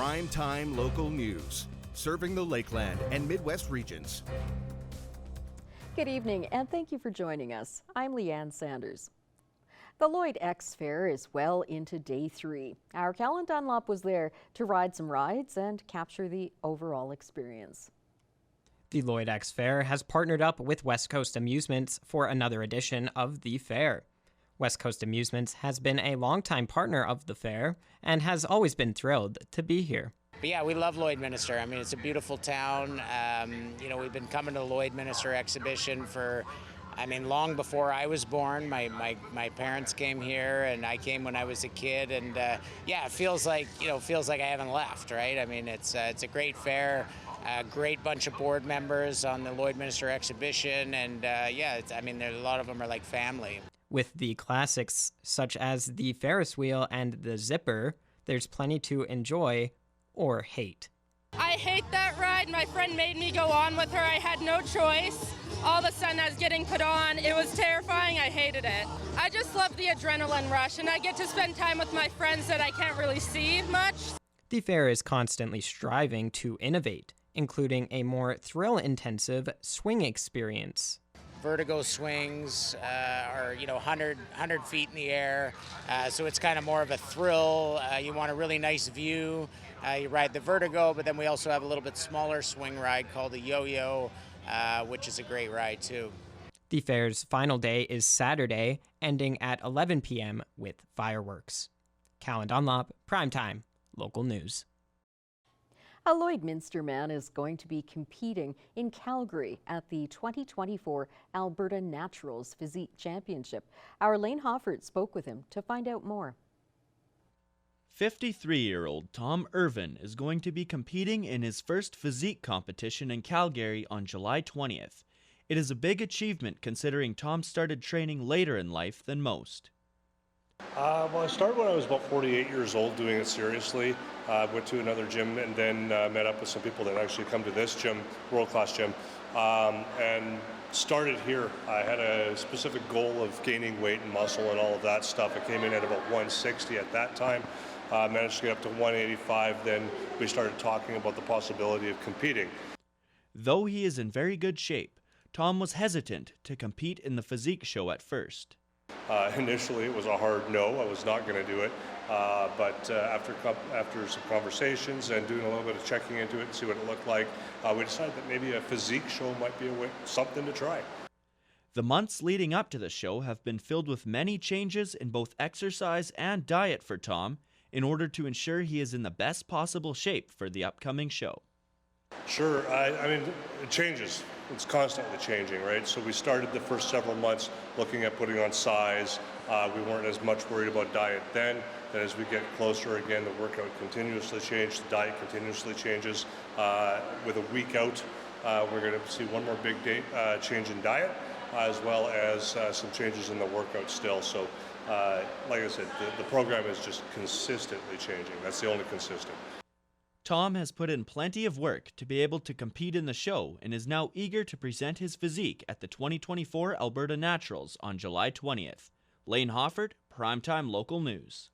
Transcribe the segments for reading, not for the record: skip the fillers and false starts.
Prime Time Local News, serving the Lakeland and Midwest regions. Good evening, and thank you for joining us. I'm Leanne Sanders. The Lloyd X Fair is well into day 3. Our Callan Dunlop was there to ride some rides and capture the overall experience. The Lloyd X Fair has partnered up with West Coast Amusements for another edition of the fair. West Coast Amusements has been a longtime partner of the fair and has always been thrilled to be here. But yeah, we love Lloydminster. I mean, it's a beautiful town. We've been coming to the Lloydminster exhibition for, long before I was born. My parents came here, and I came when I was a kid. And it feels like I haven't left, right? I mean, it's a great fair, a great bunch of board members on the Lloydminster exhibition, and a lot of them are like family. With the classics such as the Ferris wheel and the zipper, there's plenty to enjoy or hate. I hate that ride. My friend made me go on with her. I had no choice. All of a sudden I was getting put on. It was terrifying. I hated it. I just love the adrenaline rush, and I get to spend time with my friends that I can't really see much. The fair is constantly striving to innovate, including a more thrill-intensive swing experience. Vertigo swings are 100 feet in the air, so it's kind of more of a thrill. You want a really nice view. You ride the Vertigo, but then we also have a little bit smaller swing ride called the Yo-Yo, which is a great ride too. The fair's final day is Saturday, ending at 11 p.m. with fireworks. Callan Dunlop, Primetime, Local News. A Lloydminster man is going to be competing in Calgary at the 2024 Alberta Naturals Physique Championship. Our Lane Hoffert spoke with him to find out more. 53-year-old Tom Irvin is going to be competing in his first physique competition in Calgary on July 20th. It is a big achievement considering Tom started training later in life than most. I started when I was about 48 years old doing it seriously. Went to another gym and then met up with some people that actually come to this gym, world-class gym, and started here. I had a specific goal of gaining weight and muscle and all of that stuff. I came in at about 160 at that time, managed to get up to 185, then we started talking about the possibility of competing. Though he is in very good shape, Tom was hesitant to compete in the physique show at first. Initially, it was a hard no. I was not going to do it. But after some conversations and doing a little bit of checking into it and see what it looked like, we decided that maybe a physique show might be something to try. The months leading up to the show have been filled with many changes in both exercise and diet for Tom in order to ensure he is in the best possible shape for the upcoming show. Sure. It changes. It's constantly changing, right? So we started the first several months looking at putting on size. We weren't as much worried about diet then. And as we get closer, again, the workout continuously changes, the diet continuously changes. With a week out, we're going to see one more big change in diet, as well as some changes in the workout still. So, like I said, the program is just consistently changing. That's the only consistent. Tom has put in plenty of work to be able to compete in the show and is now eager to present his physique at the 2024 Alberta Naturals on July 20th. Lane Hoffert, Primetime Local News.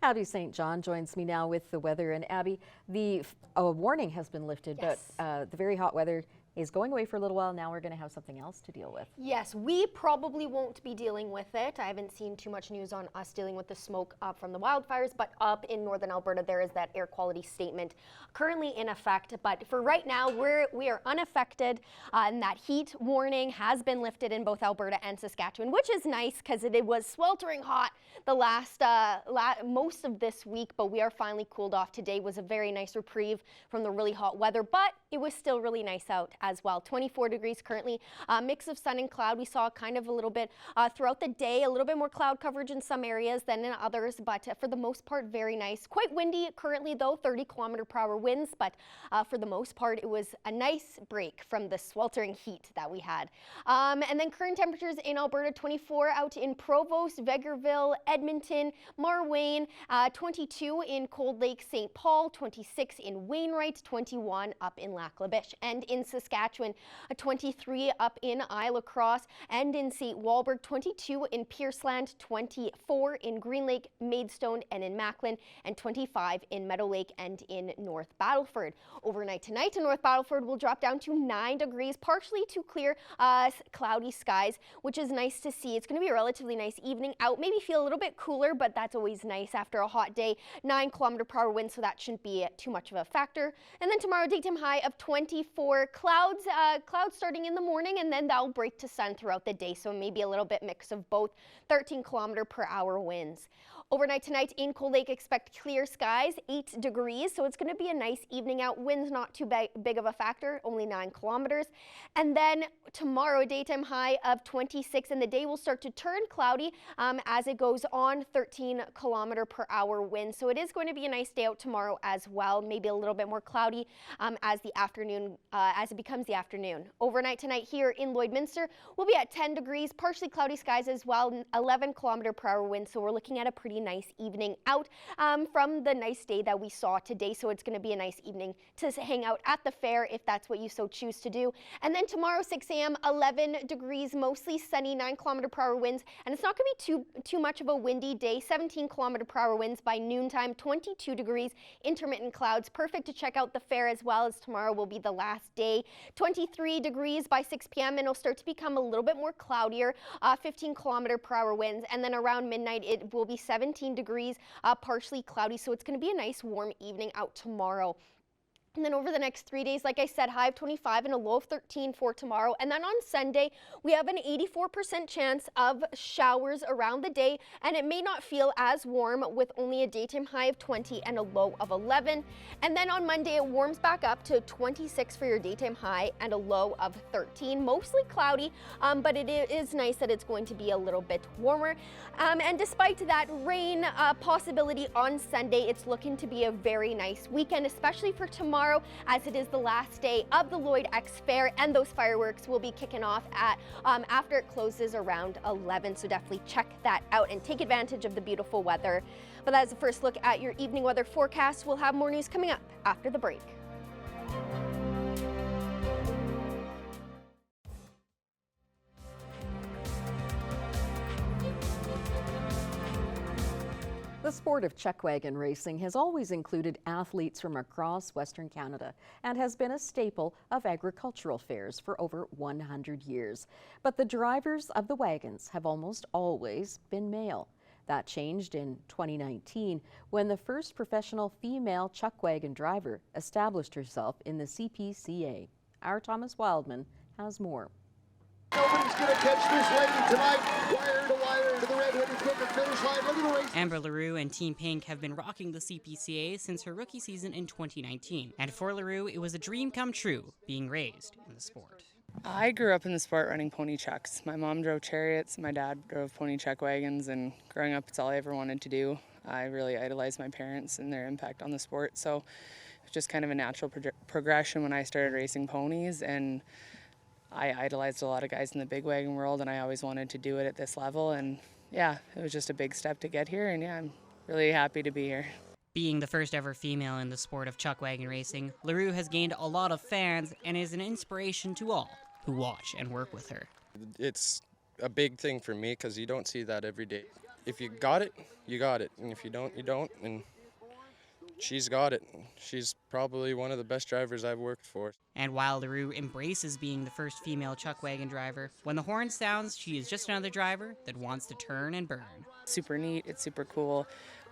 Abby St. John joins me now with the weather. And Abby, the warning has been lifted, yes, but the very hot weather is going away for a little while. Now we're going to have something else to deal with. Yes, we probably won't be dealing with it. I haven't seen too much news on us dealing with the smoke from the wildfires, but up in northern Alberta, there is that air quality statement currently in effect. But for right now, we are unaffected, and that heat warning has been lifted in both Alberta and Saskatchewan, which is nice because it was sweltering hot the most of this week, but we are finally cooled off. Today was a very nice reprieve from the really hot weather, but it was still really nice out as well. 24 degrees currently, mix of sun and cloud. We saw kind of a little bit throughout the day, a little bit more cloud coverage in some areas than in others, but for the most part, very nice. Quite windy currently though, 30-kilometer-per-hour winds, but for the most part, it was a nice break from the sweltering heat that we had. And then current temperatures in Alberta, 24 out in Provost, Vegreville, Edmonton, Marwayne, 22 in Cold Lake, St. Paul, 26 in Wainwright, 21 up in Lac La Biche. And in Saskatchewan, a 23 up in Isle La Crosse and in St. Walburg, 22 in Pierceland, 24 in Green Lake, Maidstone, and in Macklin, and 25 in Meadow Lake and in North Battleford. Overnight tonight in North Battleford will drop down to 9 degrees, partially to clear cloudy skies, which is nice to see. It's going to be a relatively nice evening out. Maybe feel a little bit cooler, but that's always nice after a hot day. 9 km/h wind, so that shouldn't be too much of a factor. And then tomorrow, daytime high of 24. Clouds starting in the morning, and then that'll break to sun throughout the day, so maybe a little bit mix of both. 13 km/h winds. Overnight tonight in Cold Lake, expect clear skies, 8 degrees, so it's going to be a nice evening out. Winds not too big of a factor, only 9 kilometers. And then tomorrow, daytime high of 26, and the day will start to turn cloudy as it goes on. 13 km/h wind, so it is going to be a nice day out tomorrow as well. Maybe a little bit more cloudy as it becomes the afternoon. Overnight tonight here in Lloydminster, we'll be at 10 degrees, partially cloudy skies as well. 11 km/h wind, so we're looking at a pretty nice evening out from the nice day that we saw today. So it's going to be a nice evening to hang out at the fair if that's what you so choose to do. And then tomorrow, 6 a.m., 11 degrees, mostly sunny, 9 km/h winds, and it's not going to be too much of a windy day. 17 km/h winds by noontime, 22 degrees, intermittent clouds. Perfect to check out the fair as well, as tomorrow will be the last day. 23 degrees by 6 p.m. and it'll start to become a little bit more cloudier. 15 km/h winds, and then around midnight it will be 17 degrees, partially cloudy, so it's going to be a nice warm evening out tomorrow. And then over the next 3 days, like I said, high of 25 and a low of 13 for tomorrow. And then on Sunday, we have an 84% chance of showers around the day, and it may not feel as warm with only a daytime high of 20 and a low of 11. And then on Monday, it warms back up to 26 for your daytime high and a low of 13. Mostly cloudy, but it is nice that it's going to be a little bit warmer. And despite that rain possibility on Sunday, it's looking to be a very nice weekend, especially for tomorrow, as it is the last day of the Lloyd X Fair, and those fireworks will be kicking off at after it closes around 11. So definitely check that out and take advantage of the beautiful weather. But that is the first look at your evening weather forecast. We'll have more news coming up after the break. The sport of chuck wagon racing has always included athletes from across Western Canada and has been a staple of agricultural fairs for over 100 years. But the drivers of the wagons have almost always been male. That changed in 2019 when the first professional female chuck wagon driver established herself in the CPCA. Our Thomas Wildman has more. Nobody's going to catch this lady tonight. Wire to wire to the red-headed quicker finish line. Look at the race. Amber LaRue and Team Pink have been rocking the CPCA since her rookie season in 2019. And for LaRue, it was a dream come true being raised in the sport. I grew up in the sport running pony chucks. My mom drove chariots, my dad drove pony chuck wagons, and growing up, it's all I ever wanted to do. I really idolized my parents and their impact on the sport, so it was just kind of a natural progression when I started racing ponies, and I idolized a lot of guys in the big wagon world, and I always wanted to do it at this level, and yeah, it was just a big step to get here, and yeah, I'm really happy to be here. Being the first ever female in the sport of chuck wagon racing, LaRue has gained a lot of fans and is an inspiration to all who watch and work with her. It's a big thing for me because you don't see that every day. If you got it, you got it, and if you don't, you don't, and she's got it. She's probably one of the best drivers I've worked for. And while LaRue embraces being the first female chuck wagon driver, when the horn sounds, she is just another driver that wants to turn and burn. Super neat, it's super cool,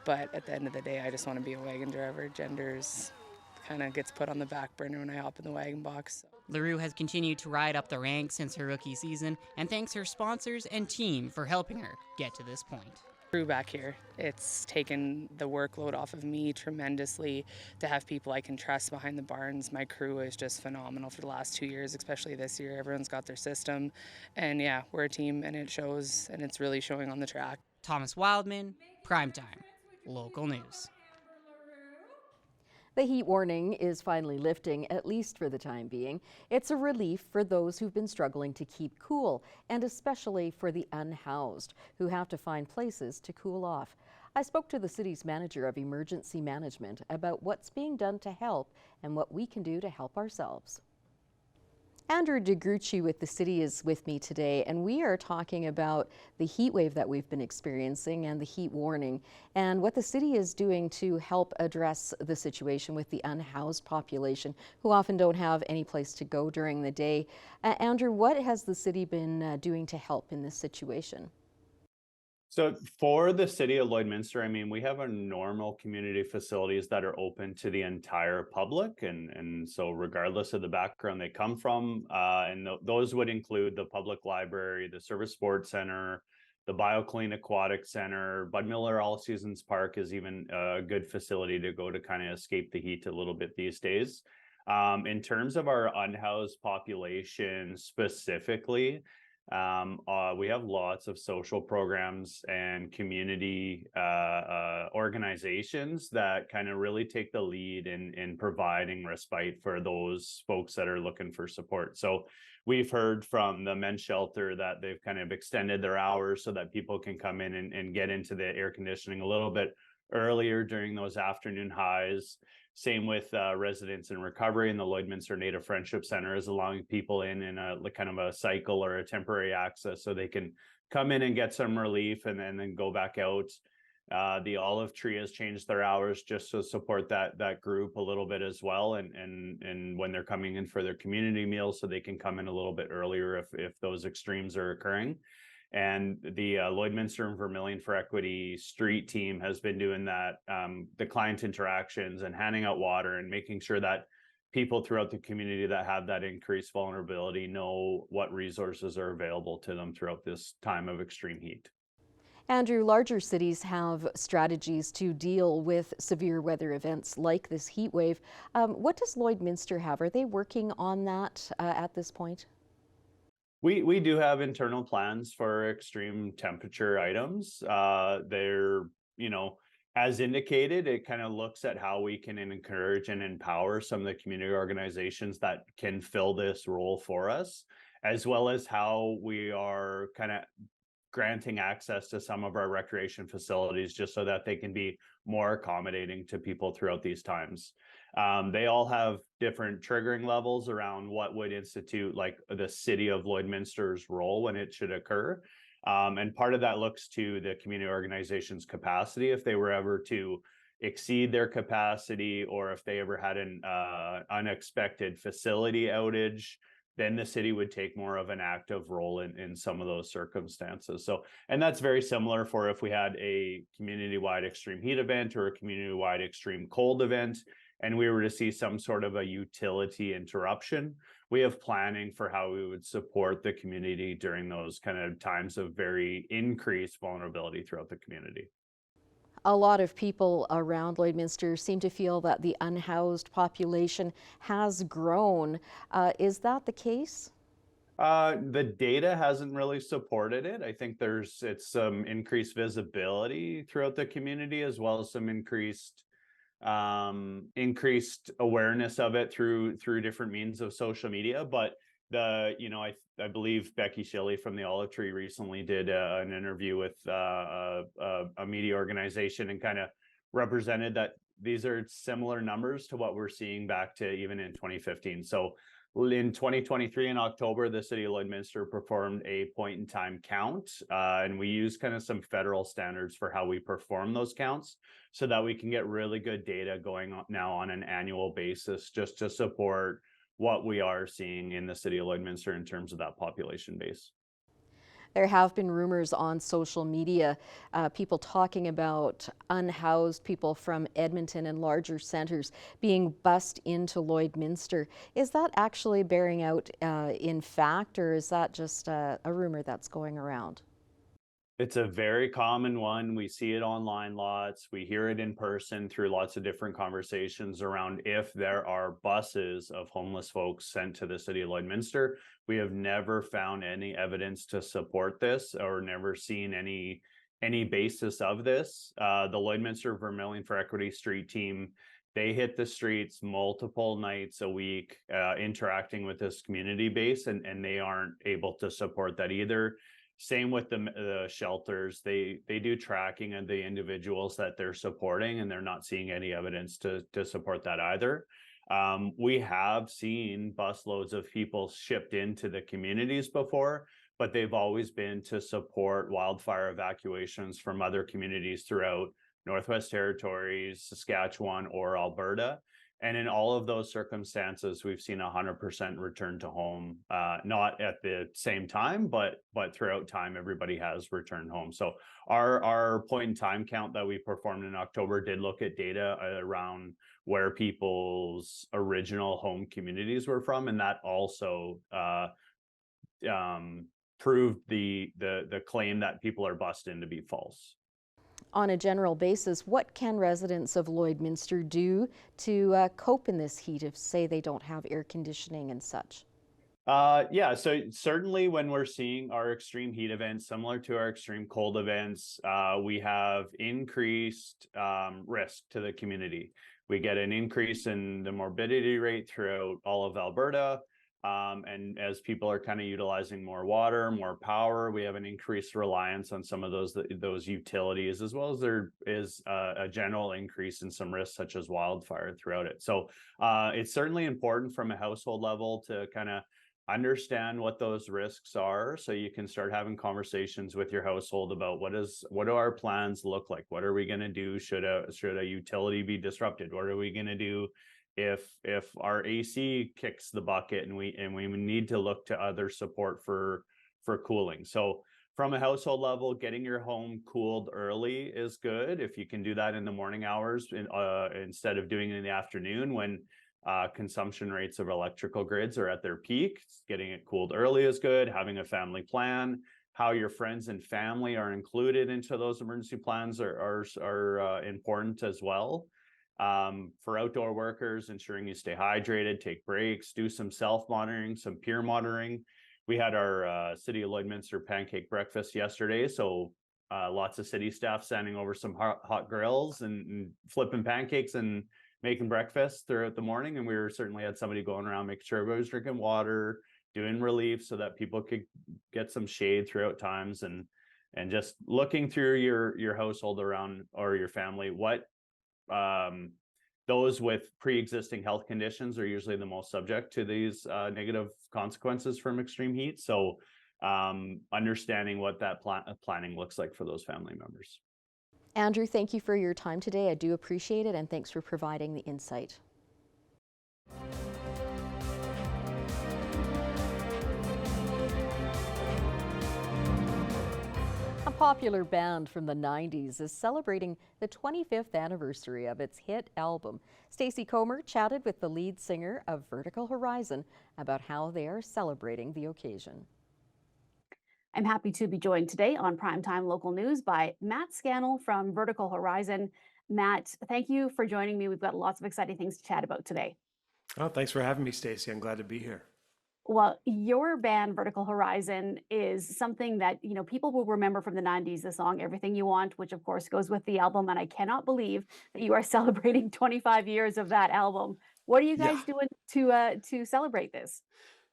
but at the end of the day, I just want to be a wagon driver. Genders kind of gets put on the back burner when I hop in the wagon box. LaRue has continued to ride up the ranks since her rookie season and thanks her sponsors and team for helping her get to this point. Crew back here, it's taken the workload off of me tremendously to have people I can trust behind the barns. My crew is just phenomenal for the last 2 years, especially this year. Everyone's got their system, and yeah, we're a team, and it shows, and it's really showing on the track. Thomas Wildman, Primetime, local news. The heat warning is finally lifting, at least for the time being. It's a relief for those who've been struggling to keep cool, and especially for the unhoused, who have to find places to cool off. I spoke to the city's manager of emergency management about what's being done to help and what we can do to help ourselves. Andrew DeGrucci with the city is with me today, and we are talking about the heat wave that we've been experiencing and the heat warning and what the city is doing to help address the situation with the unhoused population who often don't have any place to go during the day. Andrew, what has the city been doing to help in this situation? So for the city of Lloydminster, I mean, we have our normal community facilities that are open to the entire public. And so regardless of the background they come from, those would include the public library, the Service Sports Center, the BioClean Aquatic Center. Bud Miller All Seasons Park is even a good facility to go to kind of escape the heat a little bit these days. In terms of our unhoused population specifically, we have lots of social programs and community organizations that kind of really take the lead in providing respite for those folks that are looking for support. So we've heard from the men's shelter that they've kind of extended their hours so that people can come in and get into the air conditioning a little bit earlier during those afternoon highs. Same with residents in recovery, and the Lloydminster Native Friendship Center is allowing people in a kind of a cycle or a temporary access so they can come in and get some relief and then go back out. The Olive Tree has changed their hours just to support that group a little bit as well, and when they're coming in for their community meals, so they can come in a little bit earlier if those extremes are occurring. And the Lloydminster and Vermilion for Equity street team has been doing that, the client interactions and handing out water and making sure that people throughout the community that have that increased vulnerability know what resources are available to them throughout this time of extreme heat. Andrew, larger cities have strategies to deal with severe weather events like this heat wave. What does Lloydminster have? Are they working on that at this point? We do have internal plans for extreme temperature items. They're, as indicated, it kind of looks at how we can encourage and empower some of the community organizations that can fill this role for us, as well as how we are kind of granting access to some of our recreation facilities just so that they can be more accommodating to people throughout these times. They all have different triggering levels around what would institute like the city of Lloydminster's role when it should occur. And part of that looks to the community organization's capacity. If they were ever to exceed their capacity, or if they ever had an unexpected facility outage, then the city would take more of an active role in some of those circumstances. So, and that's very similar for if we had a community-wide extreme heat event or a community-wide extreme cold event, and we were to see some sort of a utility interruption. We have planning for how we would support the community during those kind of times of very increased vulnerability throughout the community. A lot of people around Lloydminster seem to feel that the unhoused population has grown. Is that the case? The data hasn't really supported it. I think it's some increased visibility throughout the community, as well as some increased awareness of it through different means of social media. But I believe Becky Shilley from the Olive Tree recently did an interview with a media organization and kind of represented that these are similar numbers to what we're seeing back to even in 2015. So in 2023 in October, the city of Lloydminster performed a point in time count, and we use kind of some federal standards for how we perform those counts so that we can get really good data going on now on an annual basis, just to support what we are seeing in the city of Lloydminster in terms of that population base. There have been rumors on social media, people talking about unhoused people from Edmonton and larger centres being bussed into Lloydminster. Is that actually bearing out in fact, or is that just a rumor that's going around? It's a very common one. We see it online lots. We hear it in person through lots of different conversations around if there are buses of homeless folks sent to the city of Lloydminster. We have never found any evidence to support this, or never seen any basis of this. The Lloydminster Vermilion for Equity street team, they hit the streets multiple nights a week, interacting with this community base, and they aren't able to support that either. Same with the shelters. They do tracking of the individuals that they're supporting, and they're not seeing any evidence to support that either. We have seen busloads of people shipped into the communities before, but they've always been to support wildfire evacuations from other communities throughout Northwest Territories, Saskatchewan, or Alberta. And in all of those circumstances, we've seen 100% return to home, not at the same time, but throughout time, everybody has returned home. So our point in time count that we performed in October did look at data around where people's original home communities were from, and that also proved the claim that people are bussed in to be false. On a general basis, what can residents of Lloydminster do to cope in this heat if, say, they don't have air conditioning and such? Yeah, so certainly when we're seeing our extreme heat events, similar to our extreme cold events, we have increased risk to the community. We get an increase in the morbidity rate throughout all of Alberta. And as people are kind of utilizing more water, more power, we have an increased reliance on some of those utilities, as well as there is a general increase in some risks such as wildfire throughout it. So it's certainly important from a household level to kind of understand what those risks are, so you can start having conversations with your household about what do our plans look like? What are we going to do? Should a utility be disrupted? What are we going to do if our AC kicks the bucket and we need to look to other support for cooling? So from a household level, getting your home cooled early is good. If you can do that in the morning hours instead of doing it in the afternoon when consumption rates of electrical grids are at their peak, getting it cooled early is good. Having a family plan, how your friends and family are included into those emergency plans are important as well. For outdoor workers, ensuring you stay hydrated, take breaks, do some self-monitoring, some peer monitoring. We had our City of Lloydminster pancake breakfast yesterday, so lots of city staff standing over some hot grills and flipping pancakes and making breakfast throughout the morning. And we certainly had somebody going around making sure everybody was drinking water, doing relief so that people could get some shade throughout times, and just looking through your household around, or your family, what those with pre-existing health conditions are usually the most subject to these negative consequences from extreme heat. So understanding what that planning looks like for those family members. Andrew, thank you for your time today. I do appreciate it, and thanks for providing the insight. A popular band from the 90s is celebrating the 25th anniversary of its hit album. Stacey Comer chatted with the lead singer of Vertical Horizon about how they are celebrating the occasion. I'm happy to be joined today on Primetime Local News by Matt Scannell from Vertical Horizon. Matt, thank you for joining me. We've got lots of exciting things to chat about today. Oh, thanks for having me, Stacey. I'm glad to be here. Well, your band, Vertical Horizon, is something that, people will remember from the 90s, the song Everything You Want, which of course goes with the album. And I cannot believe that you are celebrating 25 years of that album. What are you guys doing to celebrate this?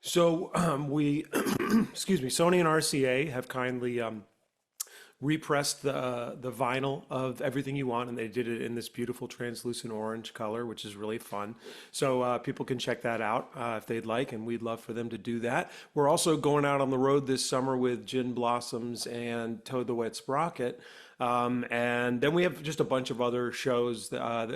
So we, excuse me, Sony and RCA have kindly repressed the vinyl of Everything You Want, and they did it in this beautiful translucent orange color, which is really fun. So people can check that out if they'd like, and we'd love for them to do that. We're also going out on the road this summer with Gin Blossoms and Toad the Wet Sprocket. And then we have just a bunch of other shows that,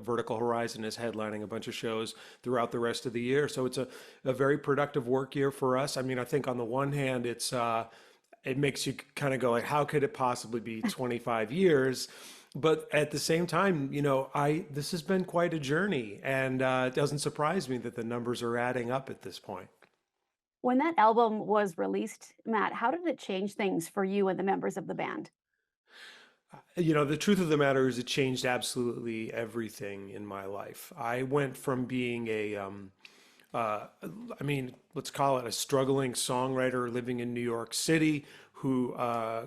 Vertical Horizon is headlining a bunch of shows throughout the rest of the year. So it's a very productive work year for us. I mean, I think on the one hand, it makes you kind of go like, how could it possibly be 25 years? But at the same time, this has been quite a journey, and it doesn't surprise me that the numbers are adding up at this point. When that album was released, Matt, how did it change things for you and the members of the band? The truth of the matter is it changed absolutely everything in my life. I went from being let's call it a struggling songwriter living in New York City who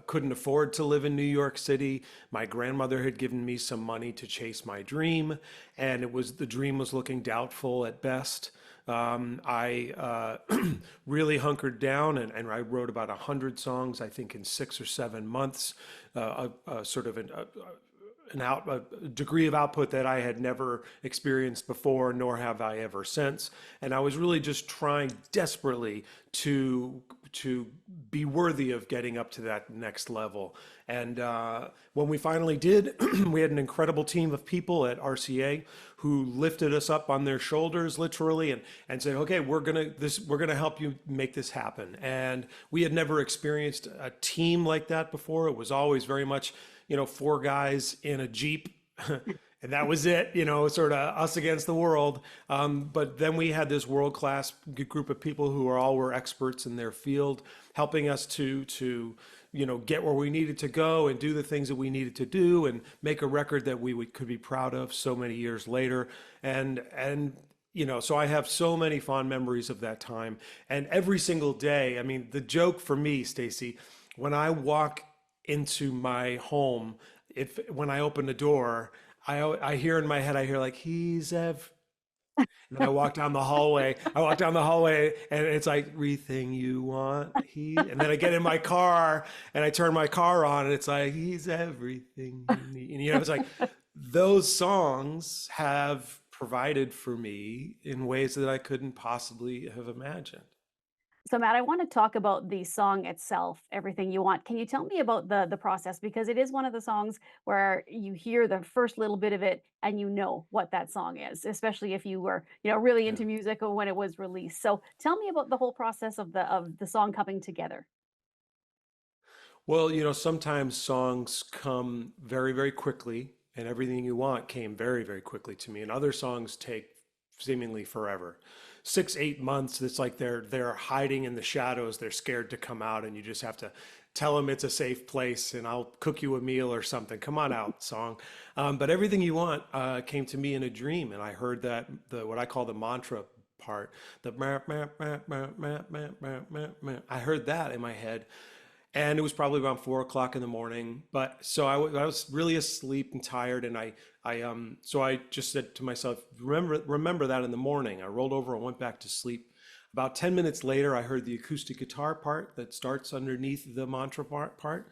couldn't afford to live in New York City. My grandmother had given me some money to chase my dream, and the dream was looking doubtful at best. I really hunkered down and I wrote about 100 songs, I think, in 6 or 7 months, sort of a degree of output that I had never experienced before, nor have I ever since. And I was really just trying desperately to be worthy of getting up to that next level. And when we finally did, we had an incredible team of people at RCA who lifted us up on their shoulders, literally, and said, "Okay, we're gonna help you make this happen." And we had never experienced a team like that before. It was always very much, 4 guys in a Jeep. And that was it, sort of us against the world. But then we had this world-class group of people who were experts in their field, helping us to get where we needed to go and do the things that we needed to do and make a record that we could be proud of so many years later. And so I have so many fond memories of that time. And every single day, I mean, the joke for me, Stacey, when I walk into my home, when I open the door, I hear in my head, like, he's and then I walk down the hallway. And it's like, everything you want. And then I get in my car and I turn my car on and it's like, he's everything you need. And it's like, those songs have provided for me in ways that I couldn't possibly have imagined. So Matt, I want to talk about the song itself, Everything You Want. Can you tell me about the process? Because it is one of the songs where you hear the first little bit of it and you know what that song is, especially if you were, really into music or when it was released. So tell me about the whole process of the song coming together. Well, sometimes songs come very, very quickly, and Everything You Want came very, very quickly to me. And other songs take seemingly forever. 6-8 months, it's like they're hiding in the shadows. They're scared to come out, and you just have to tell them it's a safe place and I'll cook you a meal or something. Come on out, song. But Everything You Want came to me in a dream, and I heard what I call the mantra part, the meh, meh, meh, meh, meh, meh, meh, meh, meh. I heard that in my head. And it was probably around 4 o'clock in the morning. But so I was really asleep and tired. And so I just said to myself, remember that in the morning. I rolled over and went back to sleep. About 10 minutes later, I heard the acoustic guitar part that starts underneath the mantra part.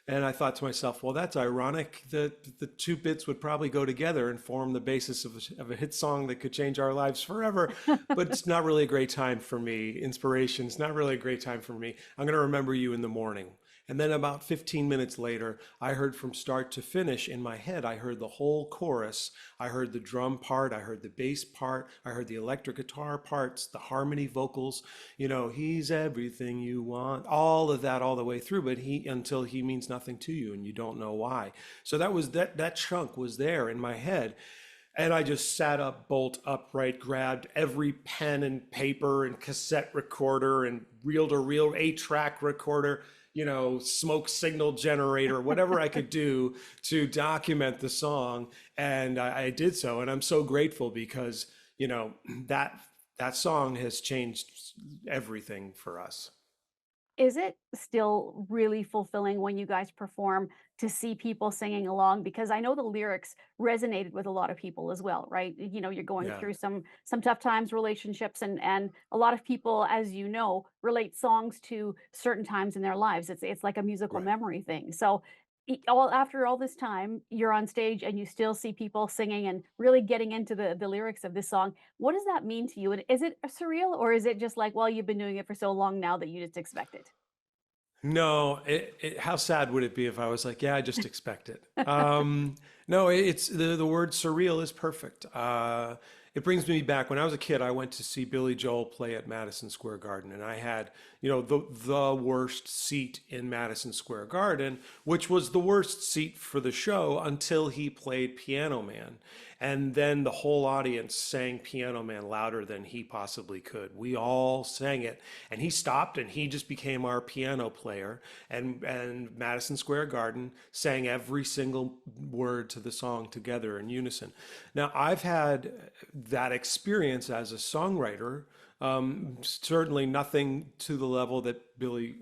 And I thought to myself, well, that's ironic that the 2 bits would probably go together and form the basis of a hit song that could change our lives forever. But it's not really a great time for me. Inspiration's not really a great time for me. I'm going to remember you in the morning. And then about 15 minutes later, I heard from start to finish in my head, I heard the whole chorus. I heard the drum part, I heard the bass part, I heard the electric guitar parts, the harmony vocals, he's everything you want, all of that all the way through, but until he means nothing to you and you don't know why. So that chunk was there in my head. And I just sat up, bolt upright, grabbed every pen and paper and cassette recorder and reel-to-reel 8-track recorder, smoke signal generator, whatever I could do to document the song. And I did so. And I'm so grateful because, that song has changed everything for us. Is it still really fulfilling when you guys perform to see people singing along? Because I know the lyrics resonated with a lot of people as well, right? You're going through some tough times, relationships, and a lot of people, as you know, relate songs to certain times in their lives. It's like a musical memory thing. So after all this time, you're on stage and you still see people singing and really getting into the lyrics of this song. What does that mean to you? And is it surreal, or is it just like, well, you've been doing it for so long now that you just expect it? No, how sad would it be if I was like, yeah, I just expect it. No, it's the word surreal is perfect. It brings me back when I was a kid. I went to see Billy Joel play at Madison Square Garden, and I had, the worst seat in Madison Square Garden, which was the worst seat for the show until he played Piano Man. And then the whole audience sang Piano Man louder than he possibly could. We all sang it, and he stopped and he just became our piano player. And Madison Square Garden sang every single word to the song together in unison. Now, I've had that experience as a songwriter. Certainly nothing to the level that Billy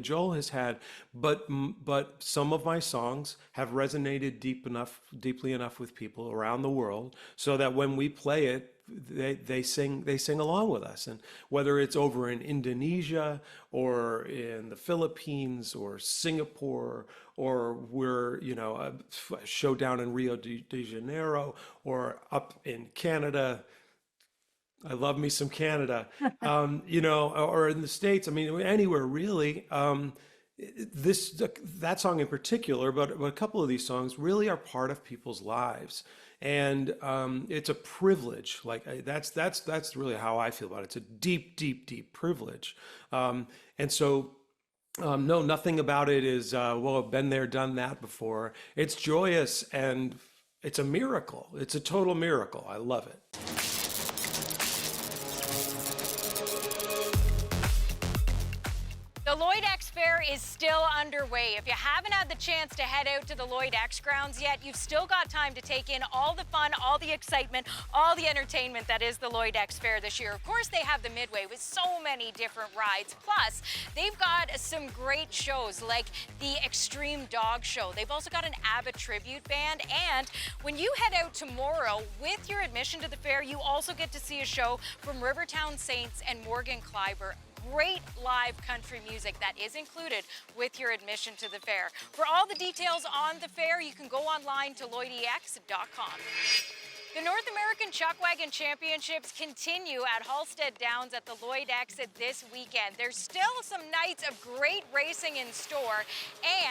Joel has had, but some of my songs have resonated deeply enough with people around the world, so that when we play it, they sing along with us. And whether it's over in Indonesia or in the Philippines or Singapore, or we're, a show down in Rio de Janeiro, or up in Canada. I love me some Canada, or in the States. I mean, anywhere really. That song in particular, but a couple of these songs really are part of people's lives, and it's a privilege. Like that's really how I feel about it. It's a deep, deep, deep privilege, and so. No, nothing about it is, well, I've been there, done that before. It's joyous and it's a miracle. It's a total miracle. I love it. The Lloyd X Fair is still underway. If you haven't had the chance to head out to the Lloyd X grounds yet, you've still got time to take in all the fun, all the excitement, all the entertainment that is the Lloyd X Fair this year. Of course, they have the Midway with so many different rides. Plus, they've got some great shows like the Extreme Dog Show. They've also got an ABBA tribute band. And when you head out tomorrow with your admission to the fair, you also get to see a show from Rivertown Saints and Morgan Kleiber. Great live country music that is included with your admission to the fair. For all the details on the fair, you can go online to LloydEX.com. The North American Chuck Wagon Championships continue at Halstead Downs at the Lloyd X this weekend. There's still some nights of great racing in store,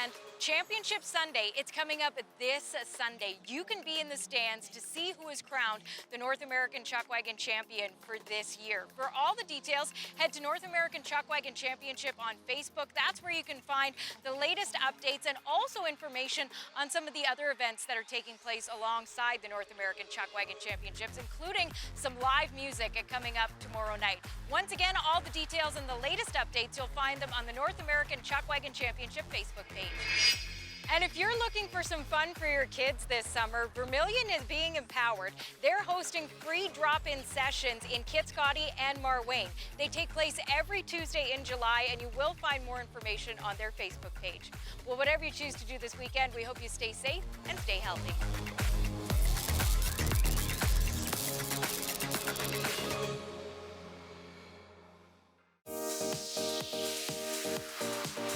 and Championship Sunday, it's coming up this Sunday. You can be in the stands to see who is crowned the North American Chuck Wagon Champion for this year. For all the details, head to North American Chuck Wagon Championship on Facebook. That's where you can find the latest updates and also information on some of the other events that are taking place alongside the North American Chuck Wagon Championships, including some live music coming up tomorrow night. Once again, all the details and the latest updates, you'll find them on the North American Chuck Wagon Championship Facebook page. And if you're looking for some fun for your kids this summer, Vermilion is being empowered. They're hosting free drop-in sessions in Kitscoty and Marwayne. They take place every Tuesday in July, and you will find more information on their Facebook page. Well, whatever you choose to do this weekend, we hope you stay safe and stay healthy.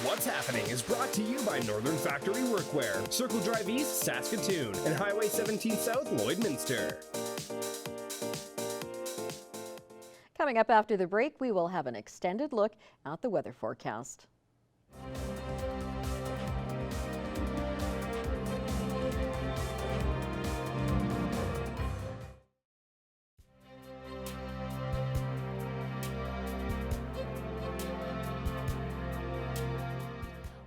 What's Happening is brought to you by Northern Factory Workwear, Circle Drive East, Saskatoon, and Highway 17 South, Lloydminster. Coming up after the break, we will have an extended look at the weather forecast.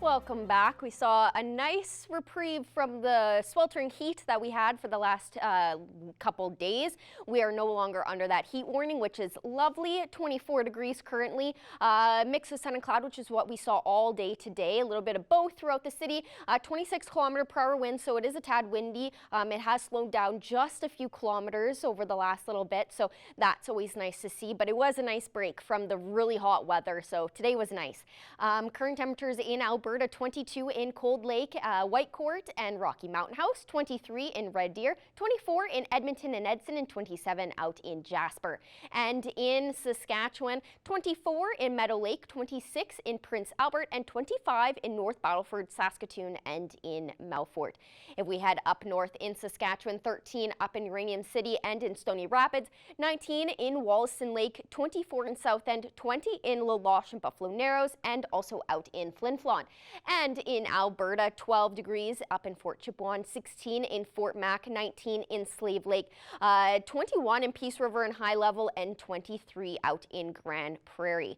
Welcome back. We saw a nice reprieve from the sweltering heat that we had for the last couple days. We are no longer under that heat warning, which is lovely. 24 degrees currently. Mix of sun and cloud, which is what we saw all day today. A little bit of both throughout the city. 26-kilometer-per-hour wind, so it is a tad windy. It has slowed down just a few kilometers over the last little bit, so that's always nice to see. But it was a nice break from the really hot weather, so today was nice. Current temperatures in Alberta, 22 in Cold Lake, Whitecourt and Rocky Mountain House, 23 in Red Deer, 24 in Edmonton and Edson, and 27 out in Jasper. And in Saskatchewan, 24 in Meadow Lake, 26 in Prince Albert, and 25 in North Battleford, Saskatoon, and in Melfort. If we head up north in Saskatchewan, 13 up in Uranium City and in Stony Rapids, 19 in Wollaston Lake, 24 in South End, 20 in La Loche and Buffalo Narrows, and also out in Flin Flon. And in Alberta, 12 degrees up in Fort Chipewyan, 16 in Fort Mac, 19 in Slave Lake, 21 in Peace River and High Level, and 23 out in Grand Prairie.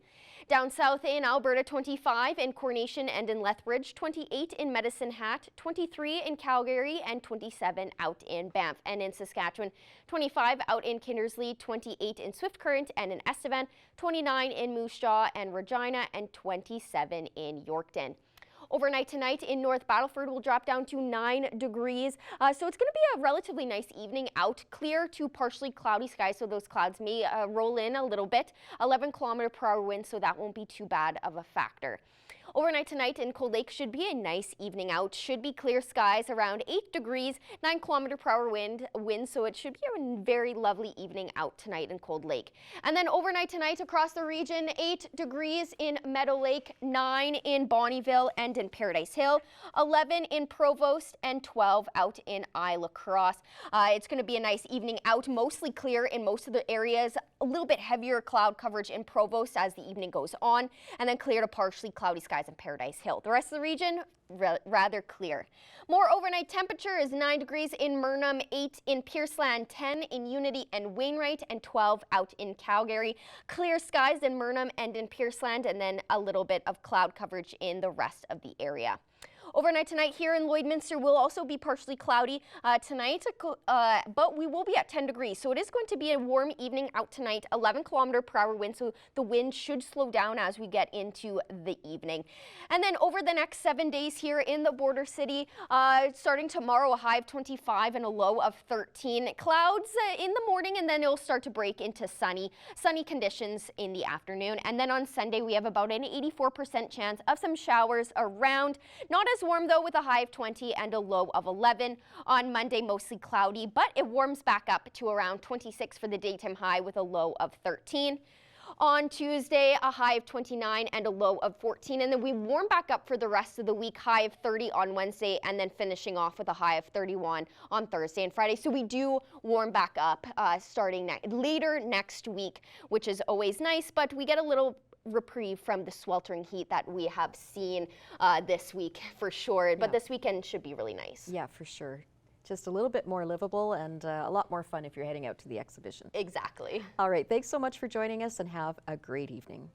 Down south in Alberta, 25 in Coronation and in Lethbridge, 28 in Medicine Hat, 23 in Calgary, and 27 out in Banff. And in Saskatchewan, 25 out in Kindersley, 28 in Swift Current and in Estevan, 29 in Moose Jaw and Regina, and 27 in Yorkton. Overnight tonight in North Battleford will drop down to 9 degrees. So it's going to be a relatively nice evening out. Clear to partially cloudy skies, so those clouds may roll in a little bit. 11-kilometer-per-hour wind, so that won't be too bad of a factor. Overnight tonight in Cold Lake should be a nice evening out. Should be clear skies, around 8 degrees, 9 km/h wind, so it should be a very lovely evening out tonight in Cold Lake. And then overnight tonight across the region, 8 degrees in Meadow Lake, 9 in Bonnyville and in Paradise Hill, 11 in Provost, and 12 out in Isla Crosse. It's going to be a nice evening out, mostly clear in most of the areas, a little bit heavier cloud coverage in Provost as the evening goes on, and then clear to partially cloudy skies in Paradise Hill. The rest of the region, rather clear. More overnight temperature is 9 degrees in Murnum, 8 in Pierceland, 10 in Unity and Wainwright, and 12 out in Calgary. Clear skies in Murnum and in Pierceland, and then a little bit of cloud coverage in the rest of the area. Overnight tonight here in Lloydminster will also be partially cloudy tonight, but we will be at 10 degrees. So it is going to be a warm evening out tonight, 11 km/h wind. So the wind should slow down as we get into the evening. And then over the next 7 days here in the border city, starting tomorrow, a high of 25 and a low of 13. Clouds in the morning, and then it'll start to break into sunny conditions in the afternoon. And then on Sunday, we have about an 84% chance of some showers around. Not as warm though, with a high of 20 and a low of 11. On Monday, mostly cloudy, but it warms back up to around 26 for the daytime high with a low of 13. On Tuesday, a high of 29 and a low of 14, and then we warm back up for the rest of the week, high of 30 on Wednesday, and then finishing off with a high of 31 on Thursday and Friday. So we do warm back up starting later next week, which is always nice, but we get a little reprieve from the sweltering heat that we have seen this week for sure. But this weekend should be really nice. Yeah, for sure. Just a little bit more livable and a lot more fun if you're heading out to the exhibition. Exactly. All right, thanks so much for joining us and have a great evening.